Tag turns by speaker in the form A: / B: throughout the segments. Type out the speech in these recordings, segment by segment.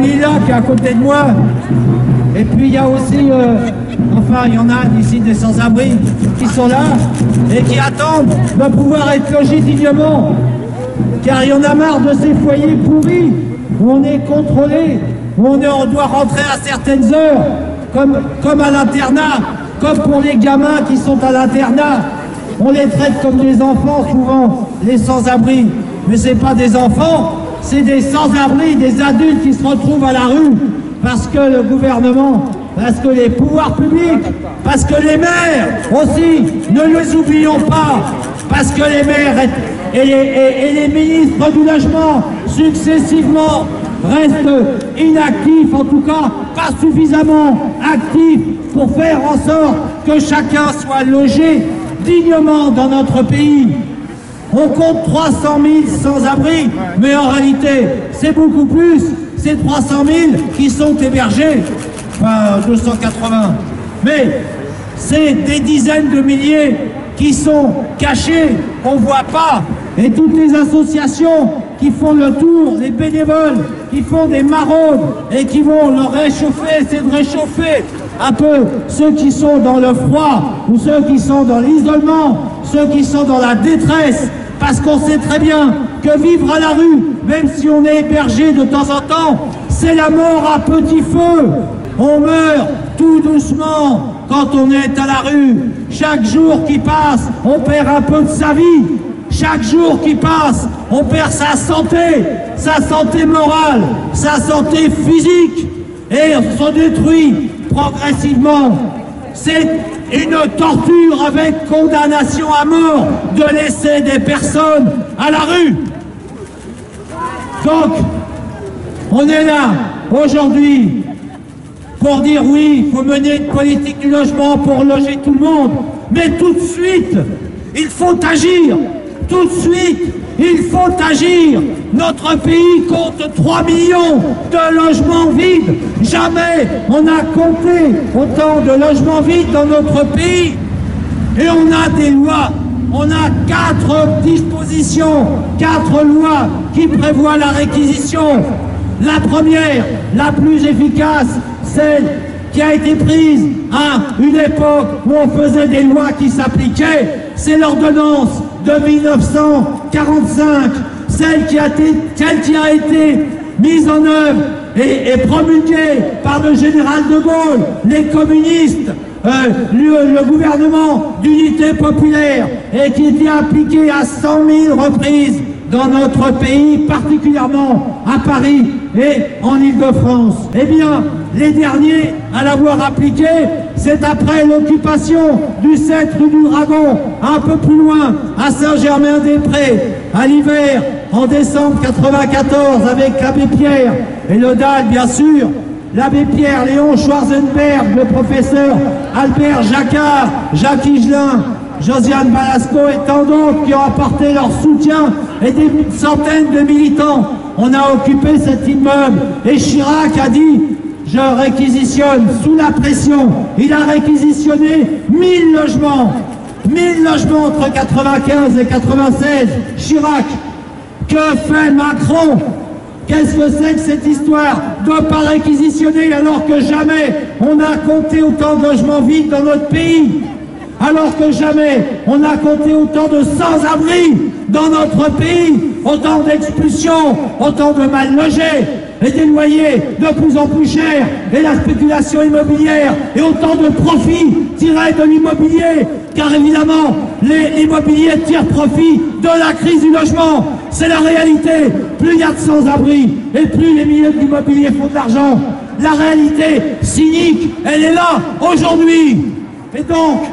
A: Lila qui est à côté de moi. Et puis il y a aussi, enfin il y en a ici des sans-abri qui sont là et qui attendent de pouvoir être logés dignement. Car il y en a marre de ces foyers pourris où on est contrôlé, où on doit rentrer à certaines heures, comme à l'internat, comme pour les gamins qui sont à l'internat. On les traite comme des enfants souvent, les sans-abri. Mais ce n'est pas des enfants, c'est des sans-abri, des adultes qui se retrouvent à la rue parce que le gouvernement, parce que les pouvoirs publics, parce que les maires aussi, ne les oublions pas, parce que les maires et les ministres du logement successivement restent inactifs, en tout cas pas suffisamment actifs pour faire en sorte que chacun soit logé dignement dans notre pays. On compte 300 000 sans-abri, mais en réalité, c'est beaucoup plus. C'est 300 000 qui sont hébergés, enfin 280. Mais c'est des dizaines de milliers qui sont cachés, on ne voit pas. Et toutes les associations qui font le tour, les bénévoles qui font des maraudes et qui vont leur réchauffer, c'est de réchauffer un peu ceux qui sont dans le froid ou ceux qui sont dans l'isolement, ceux qui sont dans la détresse, parce qu'on sait très bien que vivre à la rue, même si on est hébergé de temps en temps, c'est la mort à petit feu. On meurt tout doucement quand on est à la rue. Chaque jour qui passe, on perd un peu de sa vie. Chaque jour qui passe, on perd sa santé morale, sa santé physique, et on se détruit progressivement. C'est une torture avec condamnation à mort de laisser des personnes à la rue. Donc, on est là aujourd'hui pour dire oui, il faut mener une politique du logement pour loger tout le monde, mais tout de suite, il faut agir. Tout de suite, il faut agir. Notre pays compte 3 millions de logements vides. Jamais on a compté autant de logements vides dans notre pays. Et on a des lois. On a 4 dispositions, 4 lois qui prévoient la réquisition. La première, la plus efficace, celle qui a été prise à une époque où on faisait des lois qui s'appliquaient, c'est l'ordonnance de 1945, celle qui a été mise en œuvre et promulguée par le général de Gaulle, les communistes, le gouvernement d'unité populaire, et qui était appliquée à 100 000 reprises dans notre pays, particulièrement à Paris et en Île-de-France. Eh bien, les derniers à l'avoir appliqué, c'est après l'occupation du 7 rue du Dragon, un peu plus loin, à Saint-Germain-des-Prés, à l'hiver, en décembre 94, avec l'abbé Pierre et le DAL, bien sûr, l'abbé Pierre, Léon Schwarzenberg, le professeur Albert Jacquard, Jacques Higelin, Josiane Balasco et tant d'autres qui ont apporté leur soutien, et des centaines de militants. On a occupé cet immeuble et Chirac a dit « Je réquisitionne sous la pression ». Il a réquisitionné 1000 logements. 1000 logements entre 95 et 96. Chirac. Que fait Macron? Qu'est-ce que c'est que cette histoire de ne pas réquisitionner alors que jamais on a compté autant de logements vides dans notre pays? Alors que jamais on a compté autant de sans-abri dans notre pays, autant d'expulsions, autant de mal logés, et des loyers de plus en plus chers, et la spéculation immobilière, et autant de profits tirés de l'immobilier, car évidemment, l'immobilier tire profit de la crise du logement. C'est la réalité. Plus il y a de sans-abri, et plus les milieux de l'immobilier font de l'argent. La réalité cynique, elle est là, aujourd'hui. Et donc,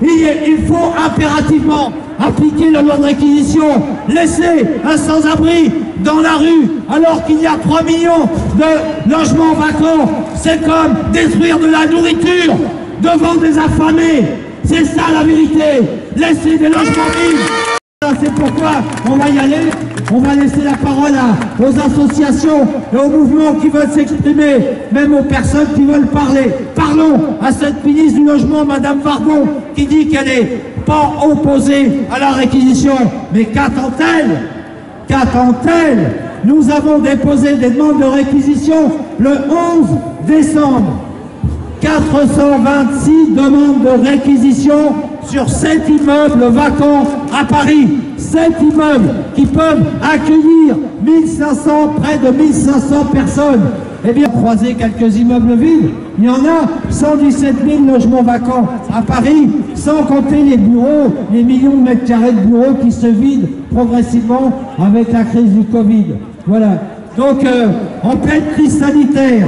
A: il faut impérativement appliquer la loi de réquisition, laisser un sans-abri dans la rue alors qu'il y a 3 millions de logements vacants. C'est comme détruire de la nourriture devant des affamés. C'est ça la vérité. Laisser des logements vides. C'est pourquoi on va y aller. On va laisser la parole aux associations et aux mouvements qui veulent s'exprimer, même aux personnes qui veulent parler. Parlons à cette ministre du Logement, Madame Wargon, qui dit qu'elle n'est pas opposée à la réquisition. Mais qu'attend-elle? Qu'attend-elle? nous avons déposé des demandes de réquisition le 11 décembre. 426 demandes de réquisition sur 7 immeubles vacants à Paris. 7 immeubles qui peuvent accueillir 1500, près de 1500 personnes. Eh bien, croiser quelques immeubles vides, il y en a 117 000 logements vacants à Paris, sans compter les bureaux, les millions de mètres carrés de bureaux qui se vident progressivement avec la crise du Covid. Voilà. Donc, en pleine crise sanitaire,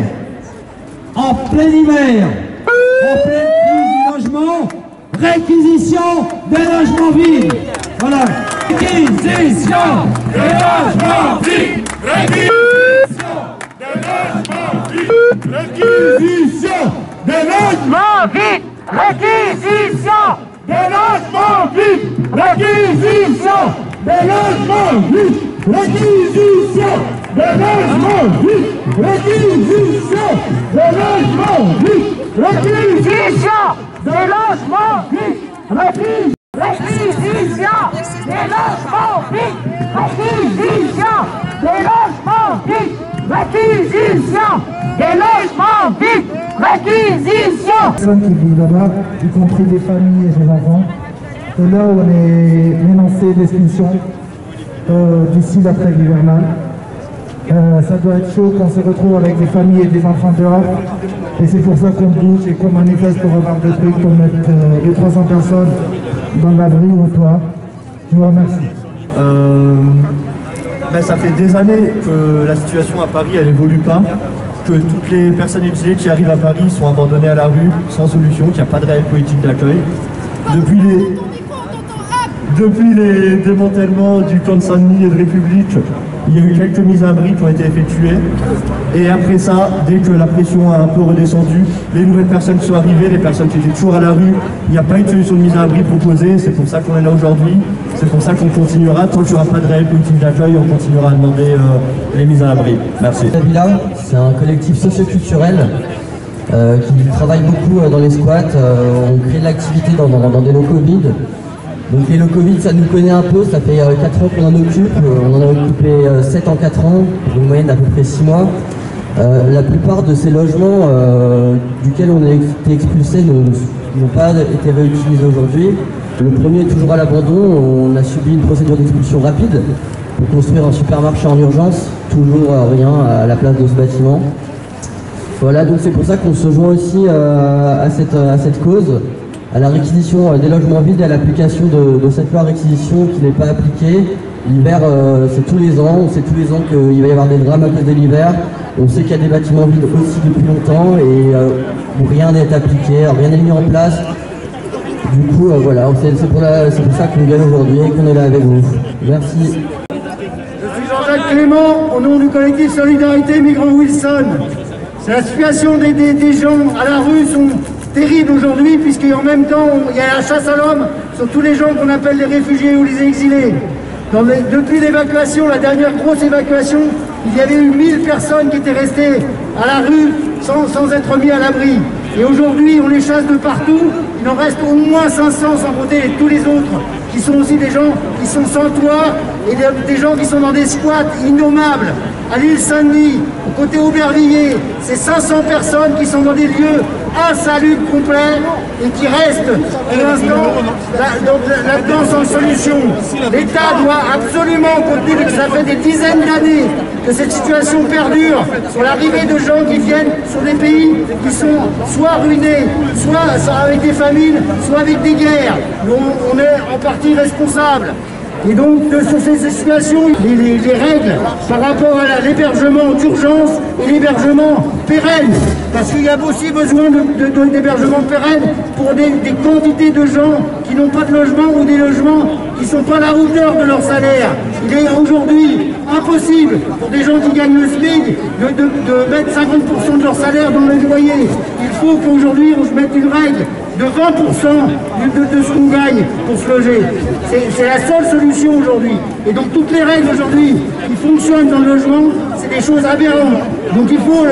A: en plein hiver, en pleine crise du logement, réquisition des logements vides. Voilà. Réquisition des logements vides.
B: Réquisition des logements vides. Réquisition des logements vides. Réquisition des logements vides. Réquisition des logements vides. Réquisition des logements vides. Réquisition des logements vides. Réquisition des logements vides. Réquisition des logements vides. Réquisition des logements vides. Réquisition.
C: Personnes qui vivent là-bas, y compris des familles et des enfants. Et là, on est menacé d'expulsion d'ici la trêve hivernale. Ça doit être chaud quand on se retrouve avec des familles et des enfants dehors. Et c'est pour ça qu'on bouge et qu'on manifeste pour avoir des trucs pour mettre les 300 personnes dans l'abri ou toi. Je vous remercie.
D: Ça fait des années que la situation à Paris elle évolue pas, que toutes les personnes exilées qui arrivent à Paris sont abandonnées à la rue sans solution, qu'il n'y a pas de réelle politique d'accueil. Depuis les démantèlements du camp de Saint-Denis et de République, il y a eu quelques mises à abri qui ont été effectuées. Et après ça, dès que la pression a un peu redescendu, les nouvelles personnes qui sont arrivées, les personnes qui étaient toujours à la rue, il n'y a pas eu de solution de mise à abri proposée. C'est pour ça qu'on est là aujourd'hui. C'est pour ça qu'on continuera. Tant qu'il n'y aura pas de réelle politique d'accueil, on continuera à demander les mises à l'abri. Merci.
E: Villa, c'est un collectif socioculturel qui travaille beaucoup dans les squats. On crée de l'activité dans des locaux vides. Donc les locaux vides, ça nous connaît un peu, ça fait 4 ans qu'on en occupe, on en a occupé 7 en 4 ans, une moyenne d'à peu près 6 mois. La plupart de ces logements duquel on a été expulsés n'ont pas été réutilisés aujourd'hui. Le premier est toujours à l'abandon, on a subi une procédure d'expulsion rapide pour construire un supermarché en urgence, toujours rien à la place de ce bâtiment. Voilà, donc c'est pour ça qu'on se joint aussi à cette cause, à la réquisition des logements vides et à l'application de cette loi réquisition qui n'est pas appliquée. L'hiver, c'est tous les ans, on sait tous les ans qu'il va y avoir des drames à cause de l'hiver. On sait qu'il y a des bâtiments vides aussi depuis longtemps et où rien n'est appliqué, rien n'est mis en place. Du coup, voilà, c'est pour ça qu'on gagne aujourd'hui et qu'on est là avec vous. Merci.
F: Je suis Jean-Jacques Clément, au nom du collectif Solidarité Migrants Wilson. La situation des gens à la rue sont terribles aujourd'hui, puisqu'en même temps, il y a la chasse à l'homme sur tous les gens qu'on appelle les réfugiés ou les exilés. Depuis l'évacuation, la dernière grosse évacuation, il y avait eu 1000 personnes qui étaient restées à la rue sans être mis à l'abri. Et aujourd'hui, on les chasse de partout. Il en reste au moins 500, sans compter tous les autres, qui sont aussi des gens qui sont sans toit et des gens qui sont dans des squats innommables. À l'île Saint-Denis, au côté Aubervilliers, c'est 500 personnes qui sont dans des lieux insalubres complets et qui restent pour l'instant là-dedans sans solution. L'État doit absolument, compte tenu que ça fait des dizaines d'années que cette situation perdure, sur l'arrivée de gens qui viennent sur des pays qui sont soit ruinés, soit avec des famines, soit avec des guerres. On est en partie responsable. Et donc, sur ces situations, les règles par rapport à l'hébergement d'urgence et l'hébergement pérenne, parce qu'il y a aussi besoin d'hébergement pérenne pour des quantités de gens qui n'ont pas de logement ou des logements qui ne sont pas à la hauteur de leur salaire. Il est aujourd'hui impossible pour des gens qui gagnent le SMIC de mettre 50% de leur salaire dans le loyer. Il faut qu'aujourd'hui on se mette une règle de 20% de ce qu'on gagne pour se loger. C'est la seule solution aujourd'hui. Et donc toutes les règles aujourd'hui qui fonctionnent dans le logement, c'est des choses aberrantes. Donc il faut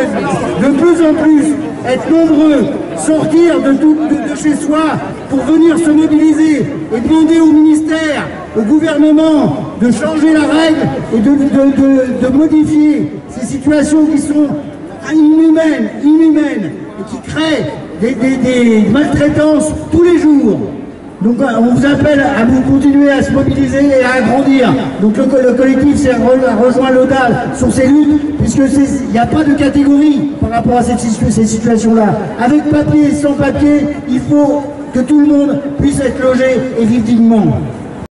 F: de plus en plus être nombreux, sortir de chez soi pour venir se mobiliser et demander au ministère au gouvernement de changer la règle et de modifier ces situations qui sont inhumaines, et qui créent des maltraitances tous les jours. Donc on vous appelle à vous continuer à se mobiliser et à agrandir. Donc le collectif s'est rejoint l'ODAL sur ces luttes, puisque il n'y a pas de catégorie par rapport à ces situations-là. Avec papier et sans papier, il faut que tout le monde puisse être logé et vivre dignement.